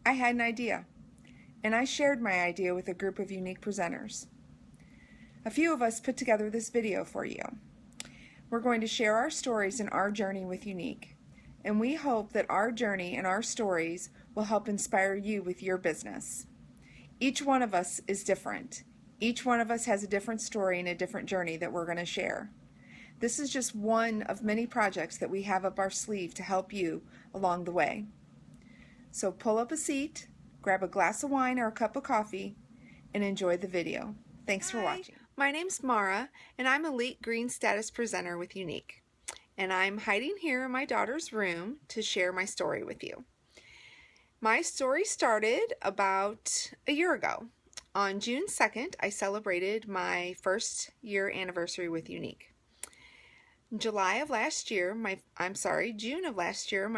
I had an idea, and I shared my idea with a group of Younique presenters. A few of us put together this video for you. We're going to share our stories and our journey with Younique, and we hope that our journey and our stories will help inspire you with your business. Each one of us is different. Each one of us has a different story and a different journey that we're going to share. This is just one of many projects that we have up our sleeve to help you along the way. So pull up a seat, grab a glass of wine or a cup of coffee, and enjoy the video. Thanks for watching. My name's Mara, and I'm Elite Green Status Presenter with Younique. And I'm hiding here in my daughter's room to share my story with you. My story started about a year ago. On June 2nd, I celebrated my first year anniversary with Younique. In June of last year, my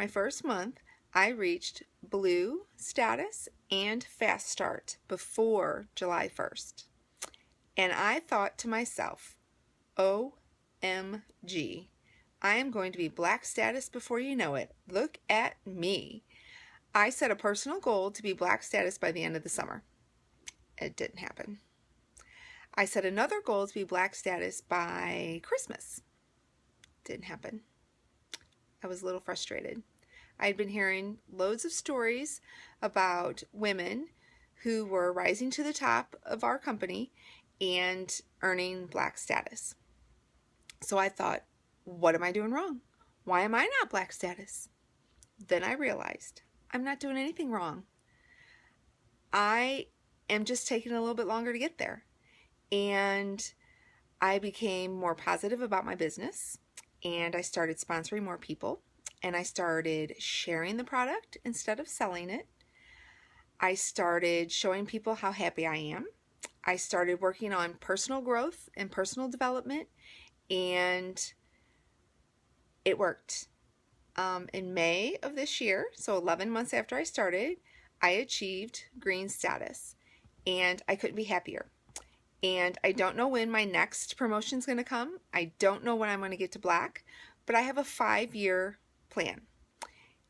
first month, I reached blue status and fast start before July 1st. And I thought to myself, OMG, I am going to be black status before you know it. Look at me. I set a personal goal to be black status by the end of the summer. It didn't happen. I set another goal to be black status by Christmas. Didn't happen. I was a little frustrated. I had been hearing loads of stories about women who were rising to the top of our company and earning black status. So I thought, what am I doing wrong? Why am I not black status? Then I realized I'm not doing anything wrong. I am just taking a little bit longer to get there. And I became more positive about my business, and I started sponsoring more people, and I started sharing the product instead of selling it. I started showing people how happy I am. I started working on personal growth and personal development, and it worked. In May of this year, so 11 months after I started, I achieved green status, and I couldn't be happier. And I don't know when my next promotion is going to come. I don't know when I'm going to get to black, but I have a 5-year plan.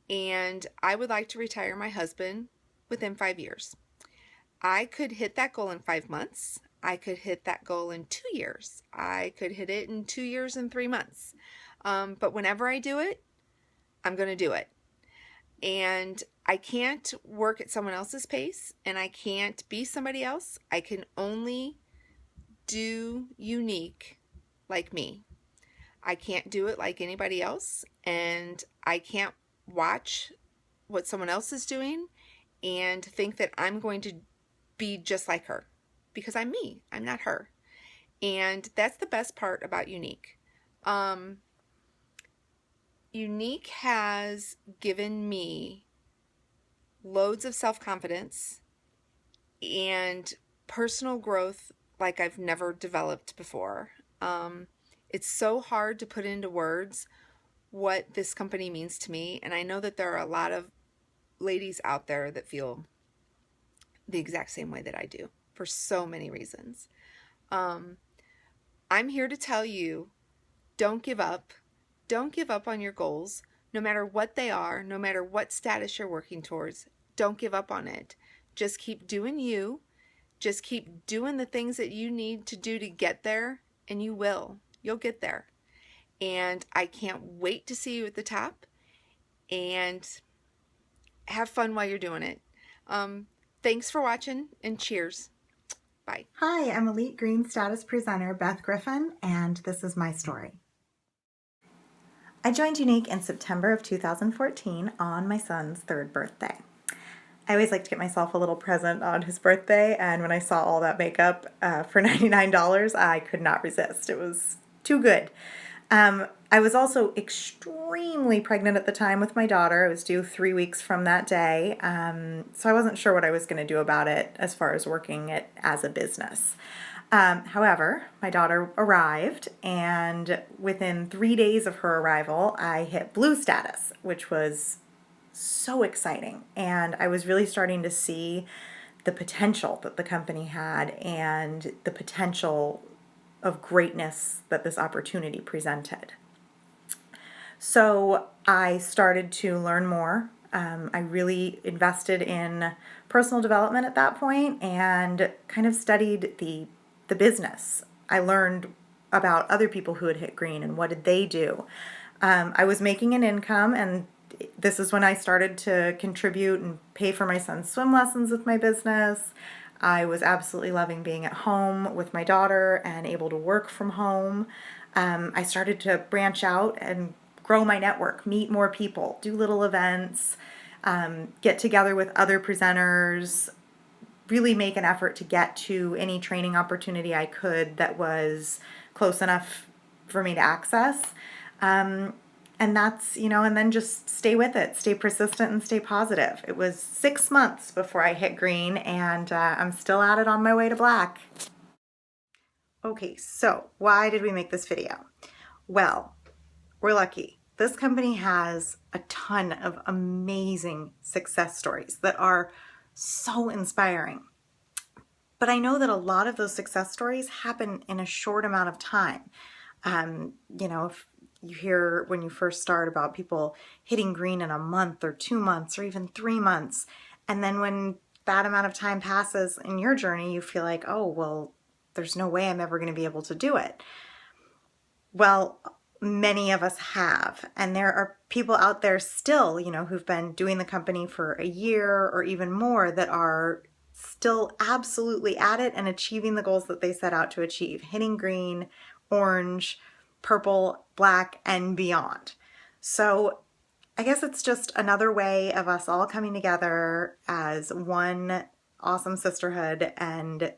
And I would like to retire my husband within 5 years. I could hit that goal in 5 months. I could hit that goal in 2 years. I could hit it in 2 years and 3 months. But whenever I do it, I'm going to do it. And I can't work at someone else's pace, and I can't be somebody else. I can only do Younique like me. I can't do it like anybody else, and I can't watch what someone else is doing and think that I'm going to be just like her, because I'm me. I'm not her. And that's the best part about Younique. Younique has given me loads of self-confidence and personal growth like I've never developed before. It's so hard to put into words what this company means to me, and I know that there are a lot of ladies out there that feel the exact same way that I do for so many reasons. I'm here to tell you, don't give up. Don't give up on your goals, no matter what they are, no matter what status you're working towards. Don't give up on it. Just keep doing you. Just keep doing the things that you need to do to get there, and you will. You'll get there. And I can't wait to see you at the top, and have fun while you're doing it. Thanks for watching, and cheers. Bye. Hi, I'm Elite Green Status Presenter Beth Griffin, and this is my story. I joined Younique in September of 2014 on my son's 3rd birthday. I always like to get myself a little present on his birthday, and when I saw all that makeup for $99, I could not resist. It was too good. I was also extremely pregnant at the time with my daughter. I was due 3 weeks from that day, so I wasn't sure what I was going to do about it as far as working it as a business. However, my daughter arrived, and within 3 days of her arrival, I hit blue status, which was so exciting. And I was really starting to see the potential that the company had and the potential of greatness that this opportunity presented. So I started to learn more I really invested in personal development at that point and kind of studied the business. I learned about other people who had hit green and what did they do. I was making an income, and this is when I started to contribute and pay for my son's swim lessons with my business. I was absolutely loving being at home with my daughter and able to work from home. I started to branch out and grow my network, meet more people, do little events, get together with other presenters, really make an effort to get to any training opportunity I could that was close enough for me to access. And that's, and then just stay with it, stay persistent and stay positive. It was 6 months before I hit green, and I'm still at it on my way to black. Okay, so why did we make this video? Well, we're lucky. This company has a ton of amazing success stories that are so inspiring. But I know that a lot of those success stories happen in a short amount of time. If you hear when you first start about people hitting green in a month or 2 months or even 3 months, and then when that amount of time passes in your journey, you feel like, oh, well, there's no way I'm ever going to be able to do it. Well, many of us have, and there are people out there still, who've been doing the company for a year or even more that are still absolutely at it and achieving the goals that they set out to achieve, hitting green, orange, purple, black, and beyond. So I guess it's just another way of us all coming together as one awesome sisterhood and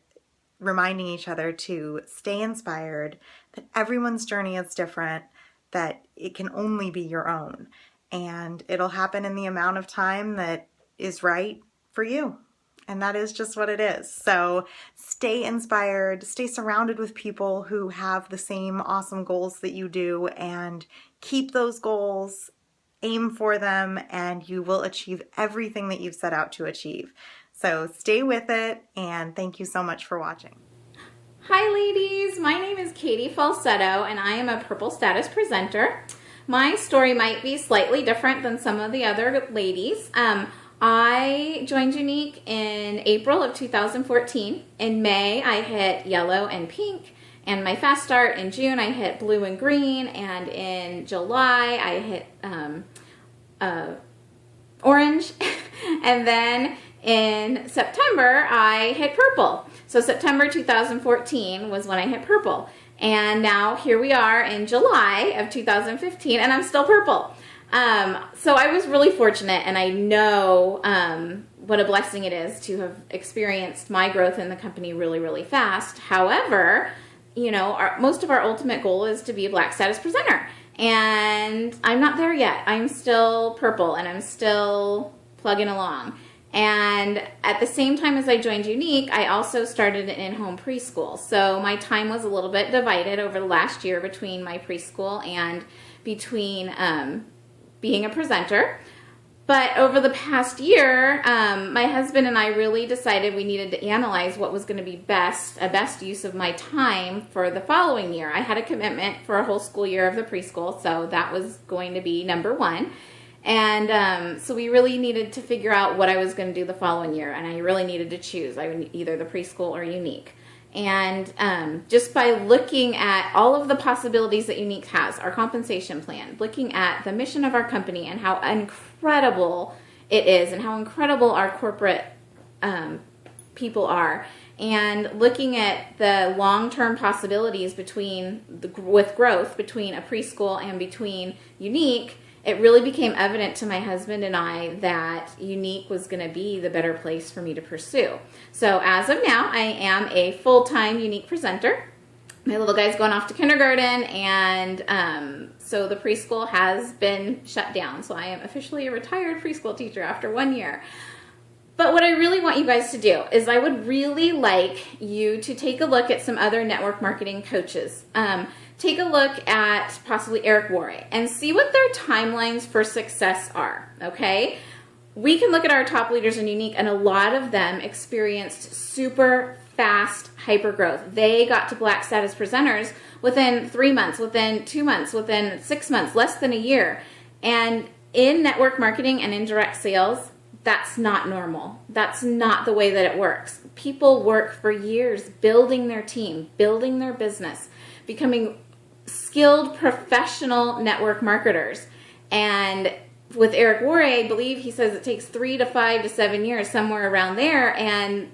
reminding each other to stay inspired, that everyone's journey is different, that it can only be your own, and it'll happen in the amount of time that is right for you. And that is just what it is. So stay inspired, stay surrounded with people who have the same awesome goals that you do, and keep those goals, aim for them, and you will achieve everything that you've set out to achieve. So stay with it, and thank you so much for watching. Hi ladies, my name is Katie Falsetto, and I am a Purple Status presenter. My story might be slightly different than some of the other ladies. I joined Younique in April of 2014. In May, I hit yellow and pink, and my fast start in June, I hit blue and green, and in July, I hit orange, and then in September, I hit purple. So September 2014 was when I hit purple, and now here we are in July of 2015, and I'm still purple. So I was really fortunate, and I know what a blessing it is to have experienced my growth in the company really, really fast. However, most of our ultimate goal is to be a Black Status presenter, and I'm not there yet. I'm still purple, and I'm still plugging along. And at the same time as I joined Younique, I also started an in-home preschool. So my time was a little bit divided over the last year between my preschool and between being a presenter. But over the past year, my husband and I really decided we needed to analyze what was going to be a best use of my time for the following year. I had a commitment for a whole school year of the preschool, so that was going to be number one. And so we really needed to figure out what I was going to do the following year, and I really needed to choose. I would either the preschool or Younique. And just by looking at all of the possibilities that Younique has, our compensation plan, looking at the mission of our company and how incredible it is and how incredible our corporate people are, and looking at the long-term possibilities with growth between a preschool and between Younique, it really became evident to my husband and I that Younique was going to be the better place for me to pursue. So as of now, I am a full-time Younique presenter. My little guy's going off to kindergarten, and so the preschool has been shut down. So I am officially a retired preschool teacher after 1 year. But what I really want you guys to do is I would really like you to take a look at some other network marketing coaches. Take a look at possibly Eric Worre and see what their timelines for success are, okay? We can look at our top leaders in Younique, and a lot of them experienced super fast hyper growth. They got to Black Status presenters within 3 months, within 2 months, within 6 months, less than a year. And in network marketing and indirect sales, that's not normal. That's not the way that it works. People work for years building their team, building their business, becoming skilled professional network marketers. And with Eric Worre, I believe he says it takes 3 to 5 to 7 years, somewhere around there. And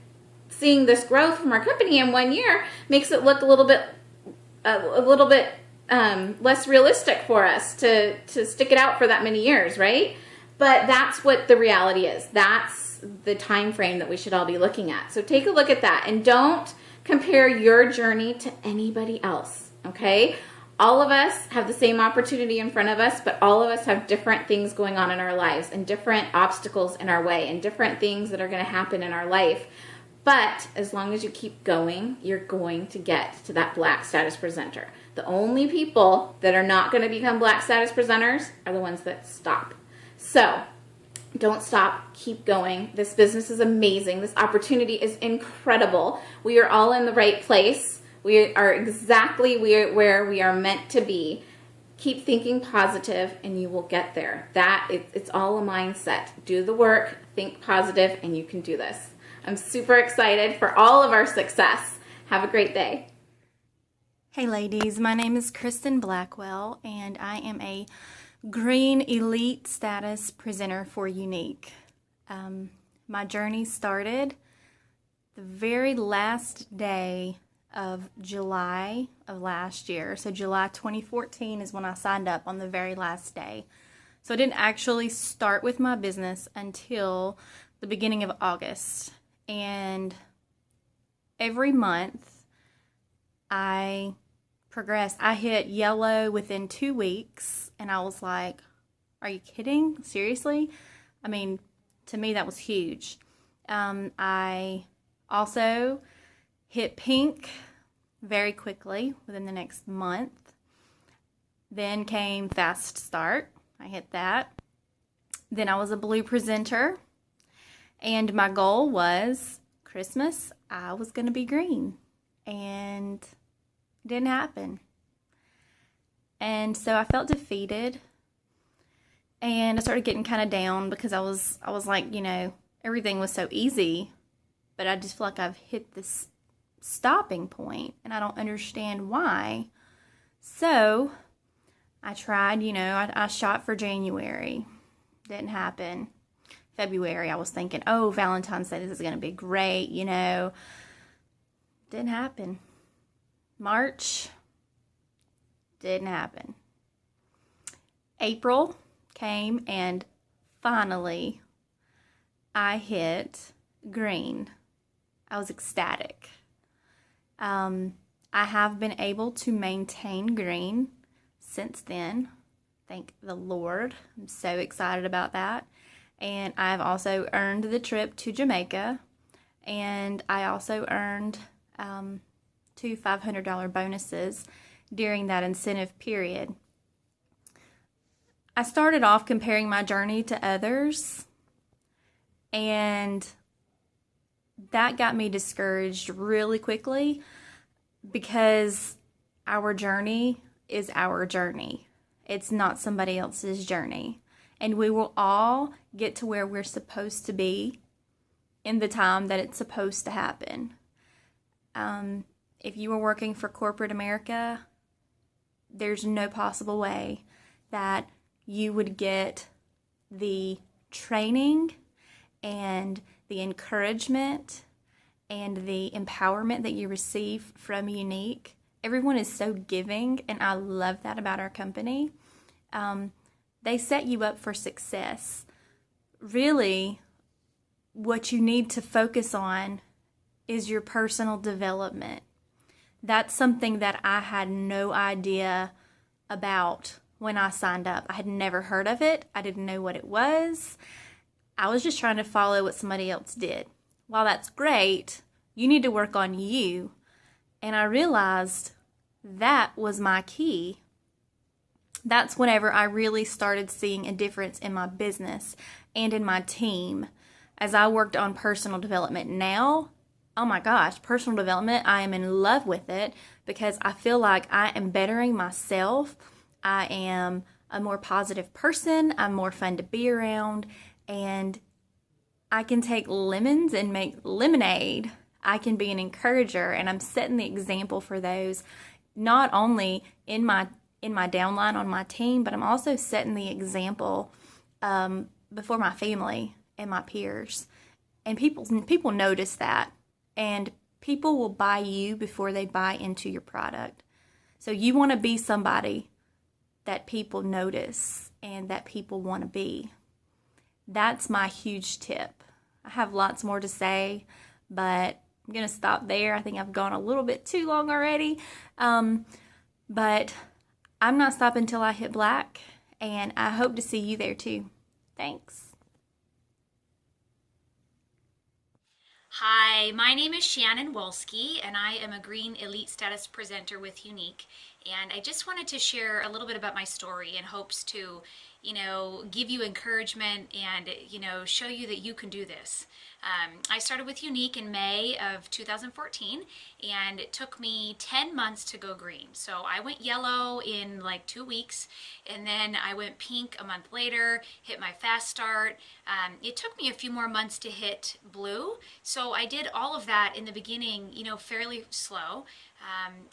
seeing this growth from our company in 1 year makes it look a little bit less realistic for us to stick it out for that many years, right? But that's what the reality is. That's the time frame that we should all be looking at. So take a look at that and don't compare your journey to anybody else, okay? All of us have the same opportunity in front of us, but all of us have different things going on in our lives and different obstacles in our way and different things that are going to happen in our life. But as long as you keep going, you're going to get to that Black status presenter. The only people that are not going to become Black status presenters are the ones that stop. So don't stop, keep going. This business is amazing. This opportunity is incredible. We are all in the right place. We are exactly where we are meant to be. Keep thinking positive and you will get there. It's all a mindset. Do the work, think positive, and you can do this. I'm super excited for all of our success. Have a great day. Hey ladies, my name is Kristen Blackwell and I am a Green Elite Status Presenter for Younique. My journey started the very last day of July of last year. So July 2014 is when I signed up on the very last day. So I didn't actually start with my business until the beginning of August. And every month I progressed. I hit yellow within 2 weeks and I was like, are you kidding? Seriously? I mean, to me that was huge. I also hit pink very quickly within the next month. Then came fast start. I hit that. Then I was a blue presenter. And my goal was Christmas, I was going to be green. And it didn't happen. And so I felt defeated. And I started getting kind of down because I was like, you know, everything was so easy. But I just feel like I've hit this stopping point and I don't understand why. So I tried, you know, I shot for January. Didn't happen. February, I was thinking, oh, Valentine's Day, this is going to be great, you know. Didn't happen. March, didn't happen. April came and finally I hit green. I was ecstatic. I have been able to maintain green since then. Thank the Lord. I'm so excited about that. And I've also earned the trip to Jamaica. And I also earned 2 $500 bonuses during that incentive period. I started off comparing my journey to others. And that got me discouraged really quickly because our journey is our journey. It's not somebody else's journey. And we will all get to where we're supposed to be in the time that it's supposed to happen. If you were working for corporate America, there's no possible way that you would get the training and the encouragement and the empowerment that you receive from Younique. Everyone is so giving, and I love that about our company. They set you up for success. Really, what you need to focus on is your personal development. That's something that I had no idea about when I signed up. I had never heard of it. I didn't know what it was. I was just trying to follow what somebody else did. While that's great, you need to work on you. And I realized that was my key. That's whenever I really started seeing a difference in my business and in my team. As I worked on personal development now, oh my gosh, personal development, I am in love with it because I feel like I am bettering myself. I am a more positive person. I'm more fun to be around, and I can take lemons and make lemonade. I can be an encourager, and I'm setting the example for those, not only in my downline on my team, but I'm also setting the example before my family and my peers. And people notice that, and people will buy you before they buy into your product. So you want to be somebody that people notice and that people want to be. That's my huge tip. I have lots more to say, but I'm going to stop there. I think I've gone a little bit too long already. But I'm not stopping until I hit black, and I hope to see you there too. Thanks. Hi, my name is Shannon Wolski, and I am a Green Elite Status Presenter with Younique. And I just wanted to share a little bit about my story in hopes to, give you encouragement and, show you that you can do this. I started with Younique in May of 2014, and it took me 10 months to go green. So I went yellow in like 2 weeks, and then I went pink a month later, hit my fast start. It took me a few more months to hit blue. So I did all of that in the beginning, fairly slow.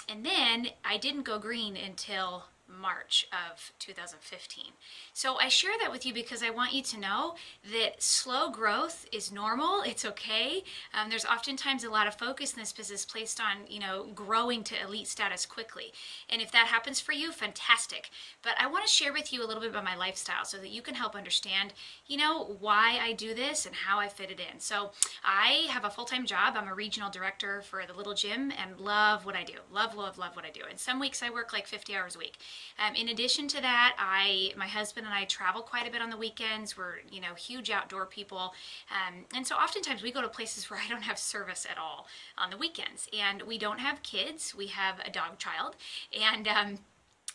And then I didn't go green until March of 2015. So I share that with you because I want you to know that slow growth is normal. It's okay. There's oftentimes a lot of focus in this business placed on, growing to elite status quickly. And if that happens for you, fantastic. But I want to share with you a little bit about my lifestyle so that you can help understand, why I do this and how I fit it in. So I have a full-time job. I'm a regional director for the little gym and love what I do. Love what I do. And some weeks I work like 50 hours a week. In addition to that, my husband and I travel quite a bit on the weekends. We're, huge outdoor people. And so oftentimes we go to places where I don't have service at all on the weekends. And we don't have kids. We have a dog child. And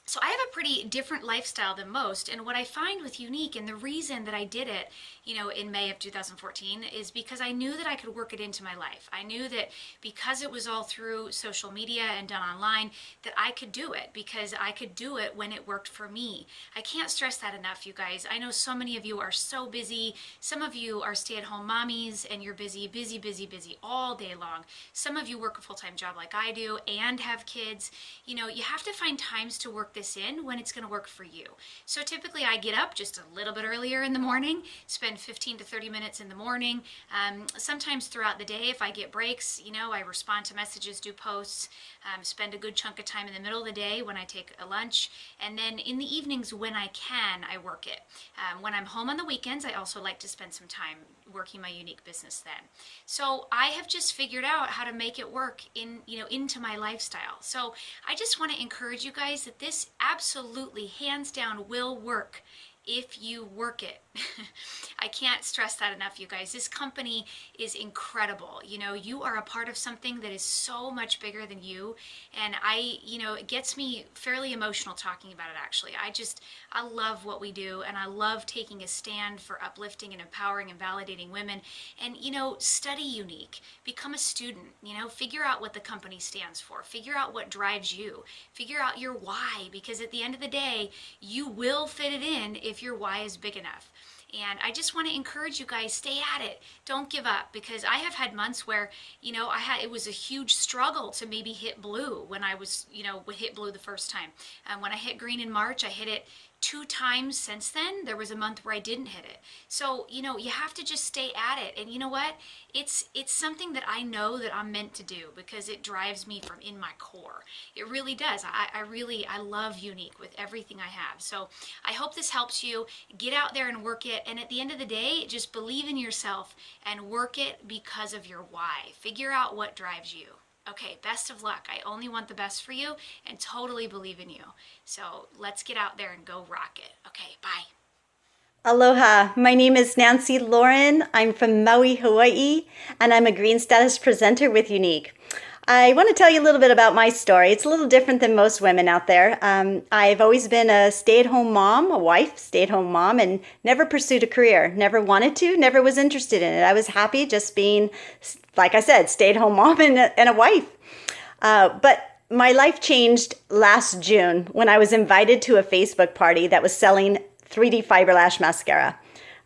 so I have a pretty different lifestyle than most. And what I find with Younique, and the reason that I did it, in May of 2014, is because I knew that I could work it into my life. I knew that because it was all through social media and done online, that I could do it because I could do it when it worked for me. I can't stress that enough, you guys. I know so many of you are so busy. Some of you are stay-at-home mommies and you're busy all day long. Some of you work a full-time job like I do and have kids. You have to find times to work this in when it's going to work for you. So typically I get up just a little bit earlier in the morning, spend 15 to 30 minutes in the morning. Sometimes throughout the day, if I get breaks, I respond to messages, do posts, spend a good chunk of time in the middle of the day when I take a lunch. And then in the evenings when I can, I work it. When I'm home on the weekends, I also like to spend some time working my Younique business then. So I have just figured out how to make it work into my lifestyle. So I just want to encourage you guys that this absolutely, hands down, will work if you work it. I can't stress that enough, you guys. This company is incredible. You are a part of something that is so much bigger than you. And it gets me fairly emotional talking about it, actually. I love what we do, and I love taking a stand for uplifting and empowering and validating women. And, study Younique, become a student, figure out what the company stands for, figure out what drives you, figure out your why, because at the end of the day, you will fit it in if your why is big enough. And I just want to encourage you guys, stay at it. Don't give up, because I have had months where, it was a huge struggle to maybe hit blue when I was, would hit blue the first time. When I hit green in March, I hit it 2 times since then. There was a month where I didn't hit it. So, you have to just stay at it. And you know what? It's something that I know that I'm meant to do because it drives me from in my core. It really does. I love Younique with everything I have. So I hope this helps you. Get out there and work it. And at the end of the day, just believe in yourself and work it because of your why. Figure out what drives you. Okay, best of luck. I only want the best for you and totally believe in you. So let's get out there and go rock it. Okay, bye. Aloha, my name is Nancy Lauren. I'm from Maui, Hawaii, and I'm a Green Status Presenter with Younique. I want to tell you a little bit about my story. It's a little different than most women out there. I've always been a stay-at-home mom, a wife, stay-at-home mom, and never pursued a career. Never wanted to, never was interested in it. I was happy just being, like I said, stay-at-home mom and a wife. But my life changed last June when I was invited to a Facebook party that was selling 3D fiber lash mascara.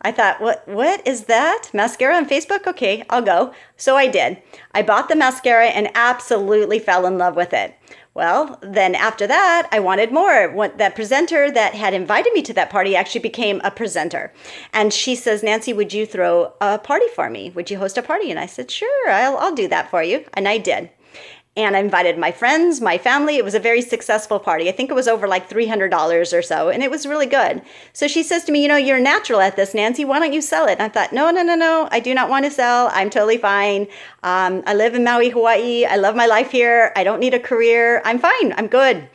I thought, what is that? Mascara on Facebook? Okay, I'll go. So I did. I bought the mascara and absolutely fell in love with it. Well, then after that, I wanted more. That presenter that had invited me to that party actually became a presenter. And she says, Nancy, would you throw a party for me? Would you host a party? And I said, sure, I'll do that for you. And I did. And I invited my friends, my family. It was a very successful party. I think it was over like $300 or so, and it was really good. So she says to me, you're natural at this, Nancy. Why don't you sell it? And I thought, no. I do not want to sell. I'm totally fine. I live in Maui, Hawaii. I love my life here. I don't need a career. I'm fine. I'm good.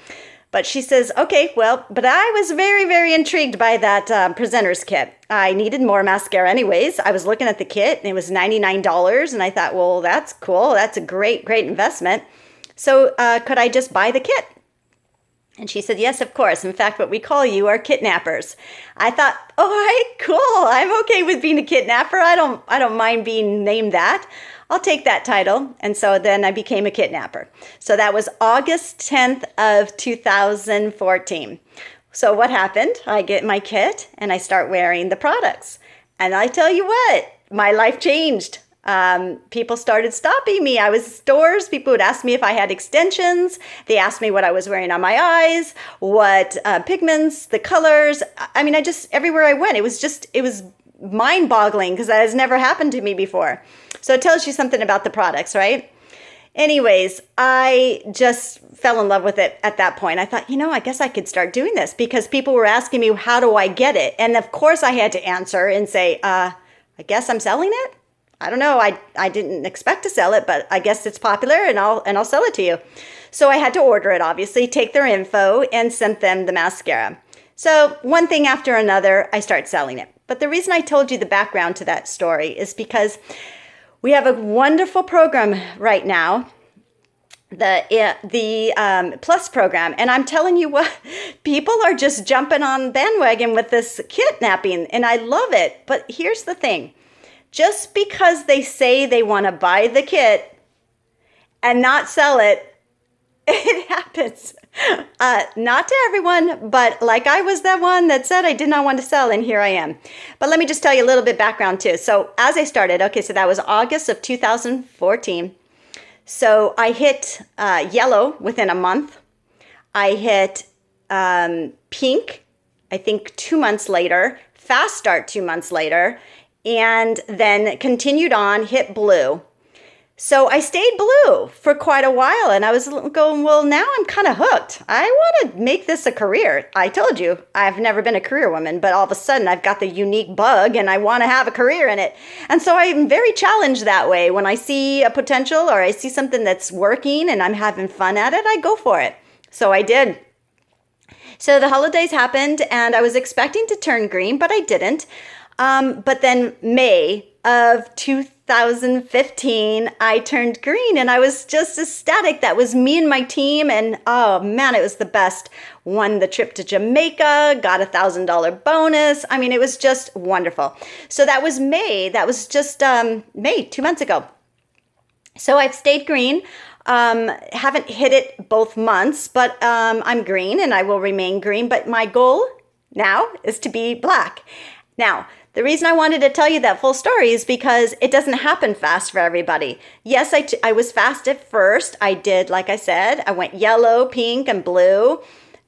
But she says, okay, well, but I was very, very intrigued by that presenter's kit. I needed more mascara anyways. I was looking at the kit and it was $99. And I thought, well, that's cool. That's a great, great investment. So could I just buy the kit? And she said, yes, of course. In fact, what we call you are kidnappers. I thought, all right, cool. I'm okay with being a kidnapper. I don't mind being named that. I'll take that title. And so then I became a kidnapper. So that was August 10th of 2014. So what happened? I get my kit and I start wearing the products. And I tell you what, my life changed. People started stopping me. I was in stores. People would ask me if I had extensions. They asked me what I was wearing on my eyes, what pigments, the colors. I mean, everywhere I went, it was mind-boggling because that has never happened to me before. So it tells you something about the products, right? Anyways, I just fell in love with it at that point. I thought, I guess I could start doing this because people were asking me, how do I get it? And of course I had to answer and say, I guess I'm selling it. I don't know. I didn't expect to sell it, but I guess it's popular and I'll sell it to you. So I had to order it, obviously, take their info and send them the mascara. So one thing after another, I start selling it. But the reason I told you the background to that story is because we have a wonderful program right now, the Plus program. And I'm telling you what, people are just jumping on bandwagon with this kidnapping, and I love it. But here's the thing. Just because they say they want to buy the kit and not sell it, it happens. Not to everyone, but like I was that one that said I did not want to sell, and here I am. But let me just tell you a little bit background too. So as I started, so that was August of 2014. So I hit yellow within a month. I hit pink, I think 2 months later, fast start 2 months later, and then continued on, hit blue. So I stayed blue for quite a while, and I was going, well, now I'm kind of hooked. I want to make this a career. I told you, I've never been a career woman, but all of a sudden I've got the Younique bug and I want to have a career in it. And so I'm very challenged that way. When I see a potential or I see something that's working and I'm having fun at it, I go for it. So I did. So the holidays happened and I was expecting to turn green, but I didn't. But then May of 2015, I turned green and I was just ecstatic. That was me and my team. And oh man, it was the best. Won the trip to Jamaica, got $1,000 bonus. I mean, it was just wonderful. So that was May. That was just May, 2 months ago. So I've stayed green. Haven't hit it both months, but I'm green and I will remain green. But my goal now is to be black. Now, the reason I wanted to tell you that full story is because it doesn't happen fast for everybody. Yes, I was fast at first. I did, like I said, I went yellow, pink, and blue.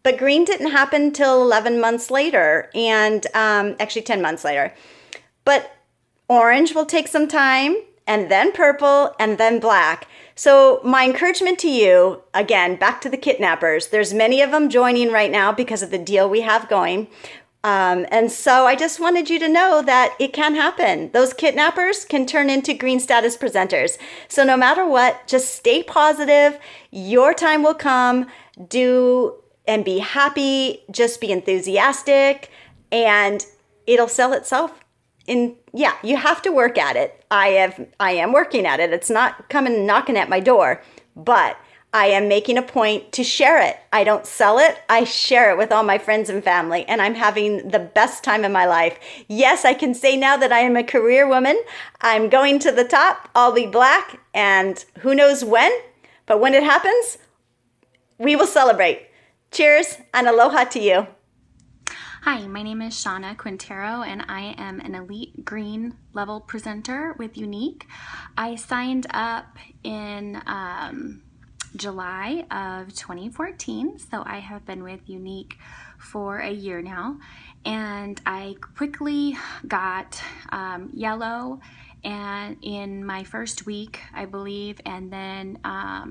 But green didn't happen till 11 months later, and actually 10 months later. But orange will take some time, and then purple, and then black. So my encouragement to you, again, back to the kidnappers, there's many of them joining right now because of the deal we have going. And so I just wanted you to know that it can happen. Those kidnappers can turn into green status presenters. So no matter what, just stay positive. Your time will come. Do and be happy. Just be enthusiastic, and it'll sell itself. You have to work at it. I am working at it. It's not coming knocking at my door, but I am making a point to share it. I don't sell it. I share it with all my friends and family, and I'm having the best time in my life. Yes, I can say now that I am a career woman. I'm going to the top. I'll be black, and who knows when, but when it happens, We will celebrate. Cheers and aloha to you. Hi, my name is Shauna Quintero, and I am an elite green level presenter with Younique. I signed up in July of 2014, so I have been with Younique for a year now, and I quickly got yellow and in my first week, I believe, and then I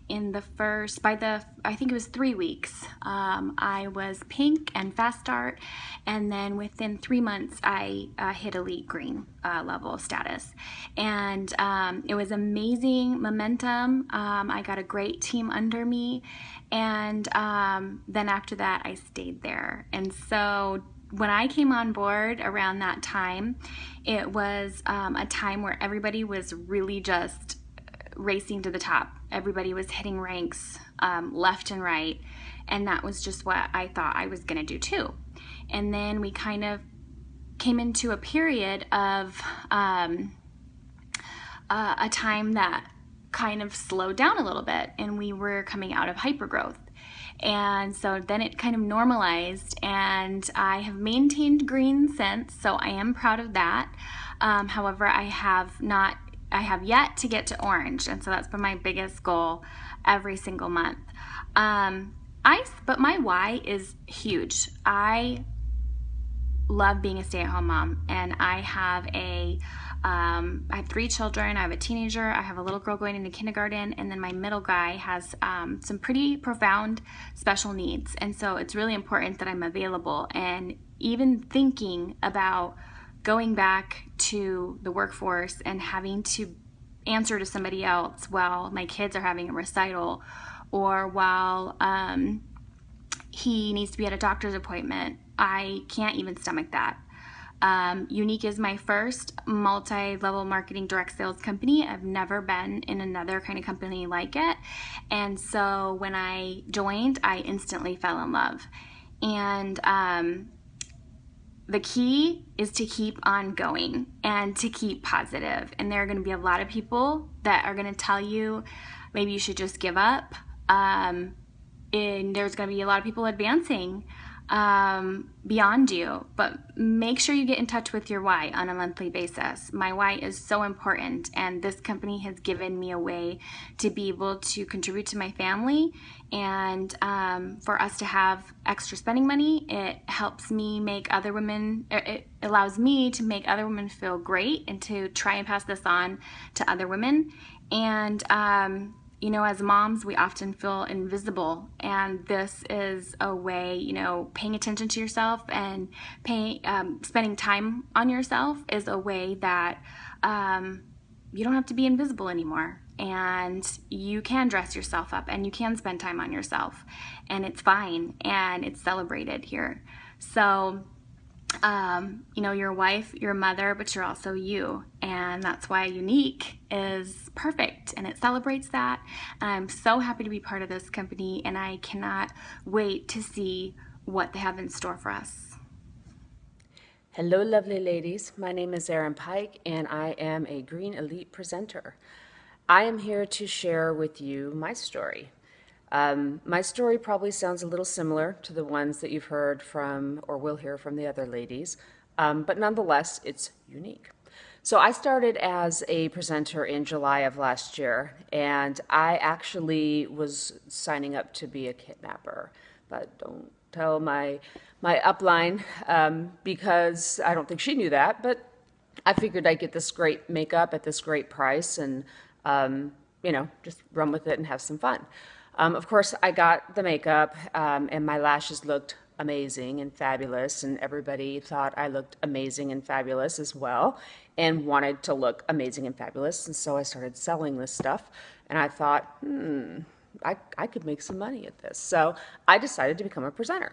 think it was 3 weeks, I was pink and fast start, and then within 3 months I hit elite green level status, and it was amazing momentum. I got a great team under me, and then after that I stayed there. And so when I came on board around that time, it was a time where everybody was really just racing to the top. Everybody was hitting ranks left and right, and that was just what I thought I was going to do too. And then we kind of came into a period of a time that kind of slowed down a little bit, and we were coming out of hypergrowth. And so then it kind of normalized, and I have maintained green since, so I am proud of that. However, I have yet to get to orange, and so that's been my biggest goal every single month. But my why is huge. I love being a stay-at-home mom, and I have I have 3 children. I have a teenager, I have a little girl going into kindergarten, and then my middle guy has some pretty profound special needs. And so it's really important that I'm available. And even thinking about going back to the workforce and having to answer to somebody else while my kids are having a recital, or while he needs to be at a doctor's appointment, I can't even stomach that. Younique is my first multi-level marketing direct sales company. I've never been in another kind of company like it. And so when I joined, I instantly fell in love. And the key is to keep on going and to keep positive. And there are going to be a lot of people that are going to tell you maybe you should just give up. And there's going to be a lot of people advancing beyond you, but make sure you get in touch with your why on a monthly basis. My why is so important, and this company has given me a way to be able to contribute to my family, and for us to have extra spending money. It helps me make other women, it allows me to make other women feel great and to try and pass this on to other women. And you know, as moms, we often feel invisible, and this is a way, you know, paying attention to yourself and spending time on yourself is a way that you don't have to be invisible anymore, and you can dress yourself up and you can spend time on yourself, and it's fine and it's celebrated here. So you know, you're a wife, you're a mother, but you're also you. And that's why Younique is perfect, and it celebrates that. And I'm so happy to be part of this company, and I cannot wait to see what they have in store for us. Hello, lovely ladies. My name is Erin Pike, and I am a Green Elite presenter. I am here to share with you my story. My story probably sounds a little similar to the ones that you've heard from or will hear from the other ladies, but nonetheless, it's unique. So I started as a presenter in July of last year, and I actually was signing up to be a kidnapper, but don't tell my upline because I don't think she knew that, but I figured I'd get this great makeup at this great price and, you know, just run with it and have some fun. Of course, I got the makeup, and my lashes looked amazing and fabulous, and everybody thought I looked amazing and fabulous as well, and wanted to look amazing and fabulous. And so I started selling this stuff, and I thought, I could make some money at this. So I decided to become a presenter.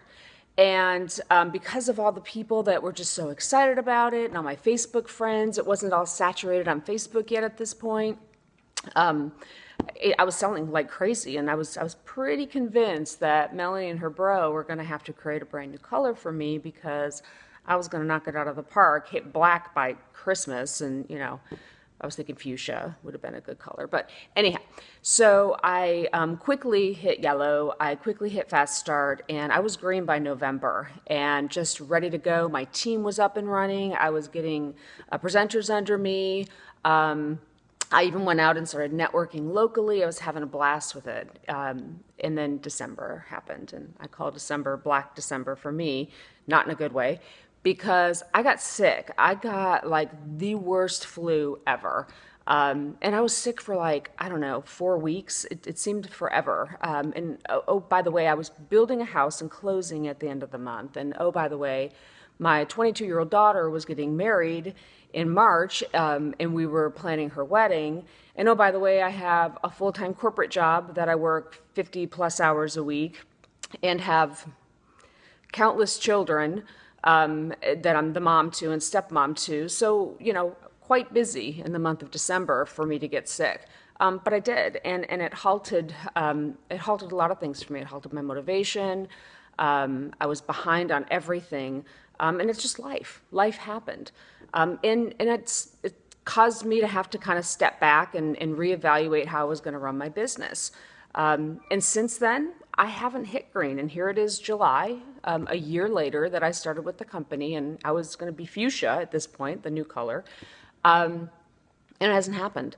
And because of all the people that were just so excited about it, and all my Facebook friends, it wasn't all saturated on Facebook yet at this point. I was selling like crazy, and I was pretty convinced that Melanie and her bro were going to have to create a brand new color for me because I was going to knock it out of the park, hit black by Christmas, and you know, I was thinking fuchsia would have been a good color. But anyhow, so I quickly hit yellow. I quickly hit fast start, and I was green by November and just ready to go. My team was up and running. I was getting presenters under me. I even went out and started networking locally. I was having a blast with it. And then December happened, and I call December Black December for me, not in a good way, because I got sick. I got like the worst flu ever. And I was sick for like, I don't know, 4 weeks. It seemed forever. And oh, by the way, I was building a house and closing at the end of the month. And oh, by the way, my 22-year-old daughter was getting married in March, and we were planning her wedding. And oh, by the way, I have a full-time corporate job that I work 50 plus hours a week and have countless children that I'm the mom to and stepmom to. So, quite busy in the month of December for me to get sick. But I did, and it halted a lot of things for me. It halted my motivation. I was behind on everything. And it's just life. Life happened. And it caused me to have to kind of step back and reevaluate how I was going to run my business. And since then, I haven't hit green. And here it is July, a year later that I started with the company, and I was going to be fuchsia at this point, the new color. And it hasn't happened.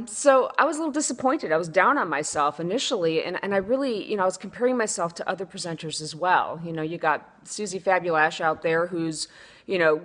So I was a little disappointed. I was down on myself initially, and I really, I was comparing myself to other presenters as well. You got Susie Fabulash out there who's,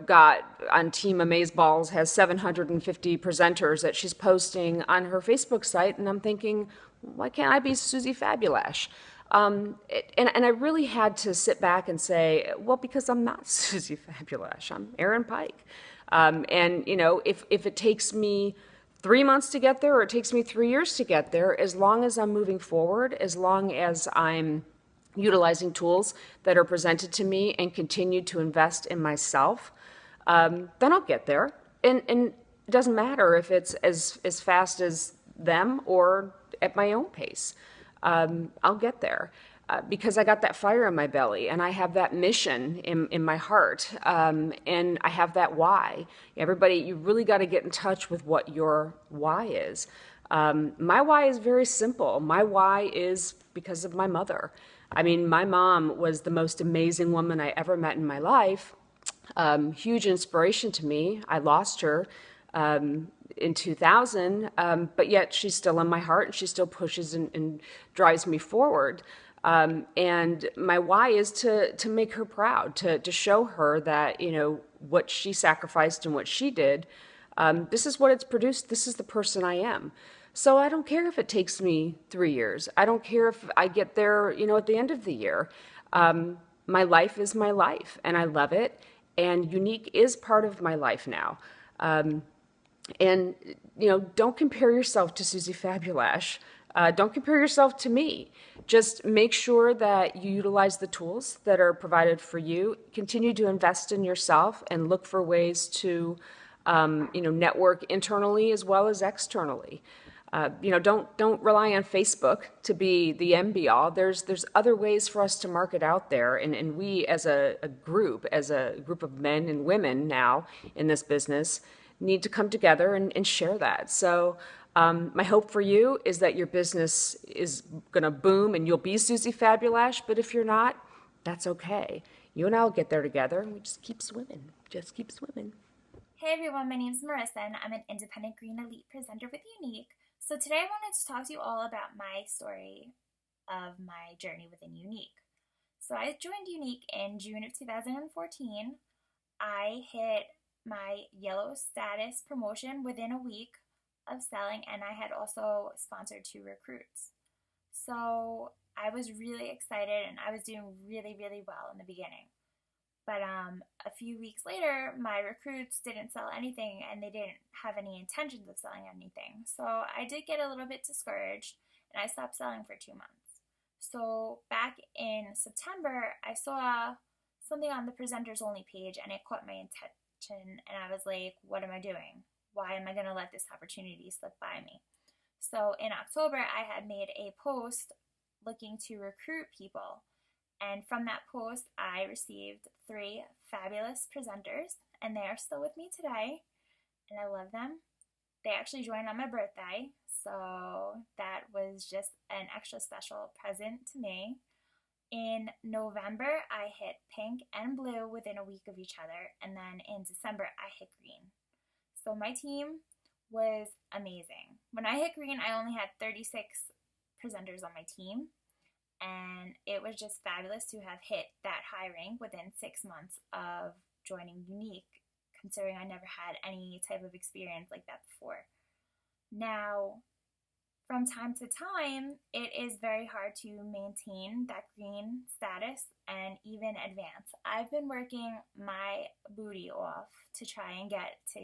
got on Team Amazeballs, has 750 presenters that she's posting on her Facebook site, and I'm thinking, why can't I be Susie Fabulash? And I really had to sit back and say, well, because I'm not Susie Fabulash, I'm Erin Pike. And, if it takes me 3 months to get there, or it takes me 3 years to get there, as long as I'm moving forward, as long as I'm utilizing tools that are presented to me and continue to invest in myself, then I'll get there. And it doesn't matter if it's as fast as them or at my own pace. I'll get there. Because I got that fire in my belly, and I have that mission in my heart, and I have that why. Everybody, you really got to get in touch with what your why is. My why is very simple. My why is because of my mother. I mean, my mom was the most amazing woman I ever met in my life. Huge inspiration to me. I lost her in 2000, but yet she's still in my heart, and she still pushes and drives me forward. And my why is to make her proud, to show her that, what she sacrificed and what she did, this is what it's produced. This is the person I am. So I don't care if it takes me 3 years. I don't care if I get there, at the end of the year. My life is my life, and I love it. And Younique is part of my life now. And, don't compare yourself to Susie Fabulash. Don't compare yourself to me. Just make sure that you utilize the tools that are provided for you. Continue to invest in yourself and look for ways to, network internally as well as externally. Don't rely on Facebook to be the end be all. There's other ways for us to market out there, and we as a group of men and women now in this business need to come together and share that. So. My hope for you is that your business is going to boom and you'll be Susie Fabulash, but if you're not, that's okay. You and I will get there together, and we just keep swimming. Just keep swimming. Hey everyone, my name is Marissa, and I'm an independent green elite presenter with Younique. So today I wanted to talk to you all about my story of my journey within Younique. So I joined Younique in June of 2014. I hit my yellow status promotion within a week of selling, and I had also sponsored 2 recruits. So I was really excited, and I was doing really, really well in the beginning. But a few weeks later, my recruits didn't sell anything, and they didn't have any intentions of selling anything. So I did get a little bit discouraged, and I stopped selling for 2 months. So back in September, I saw something on the presenters only page, and it caught my attention, and I was like, what am I doing? Why am I going to let this opportunity slip by me? So in October, I had made a post looking to recruit people. And from that post, I received 3 fabulous presenters, and they are still with me today. And I love them. they actually joined on my birthday, so that was just an extra special present to me. In November, I hit pink and blue within a week of each other, and then in December, I hit green. So my team was amazing. When I hit green, I only had 36 presenters on my team, and it was just fabulous to have hit that high rank within 6 months of joining Younique, considering I never had any type of experience like that before. Now, from time to time, it is very hard to maintain that green status and even advance. I've been working my booty off to try and get to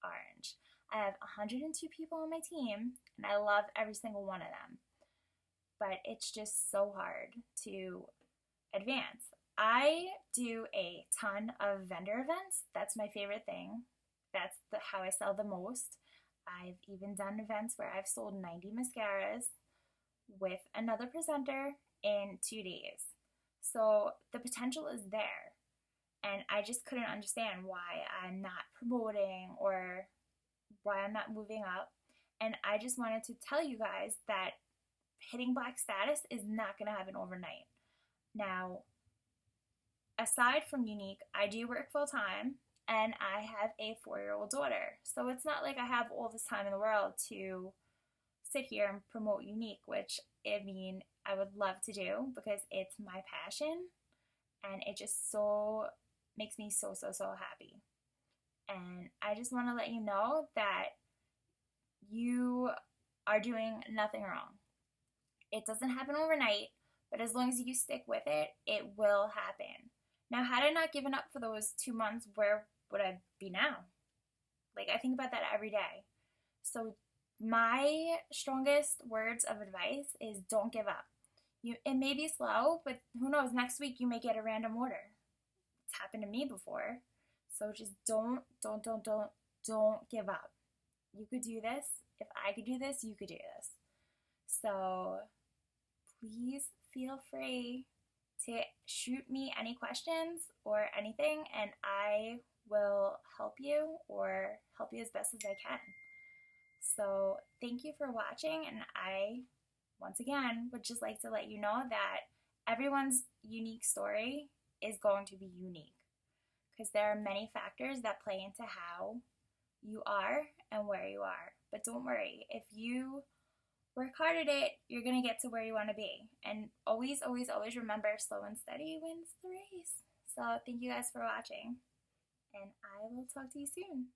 orange. I have 102 people on my team, and I love every single one of them. But it's just so hard to advance. I do a ton of vendor events. That's my favorite thing. That's how I sell the most. I've even done events where I've sold 90 mascaras with another presenter in 2 days. So the potential is there. And I just couldn't understand why I'm not promoting or why I'm not moving up. And I just wanted to tell you guys that hitting black status is not going to happen overnight. Now, aside from Younique, I do work full time, and I have a 4-year-old daughter. So it's not like I have all this time in the world to sit here and promote Younique, which I mean, I would love to do because it's my passion, and it just so makes me so happy. And I just want to let you know that you are doing nothing wrong. It doesn't happen overnight, but as long as you stick with it, it will happen. Now, had I not given up for those 2 months, where would I be now? Like, I think about that every day. So my strongest words of advice is don't give up. It may be slow, but who knows, next week you may get a random order. It's happened to me before. So just don't give up. You could do this. If I could do this, you could do this. So please feel free to shoot me any questions or anything, and I will help you or help you as best as I can. So thank you for watching, and I, once again, would just like to let you know that everyone's unique story is going to be unique because there are many factors that play into how you are and where you are. But don't worry, if you work hard at it, you're going to get to where you want to be. And always remember, slow and steady wins the race. So thank you guys for watching, and I will talk to you soon.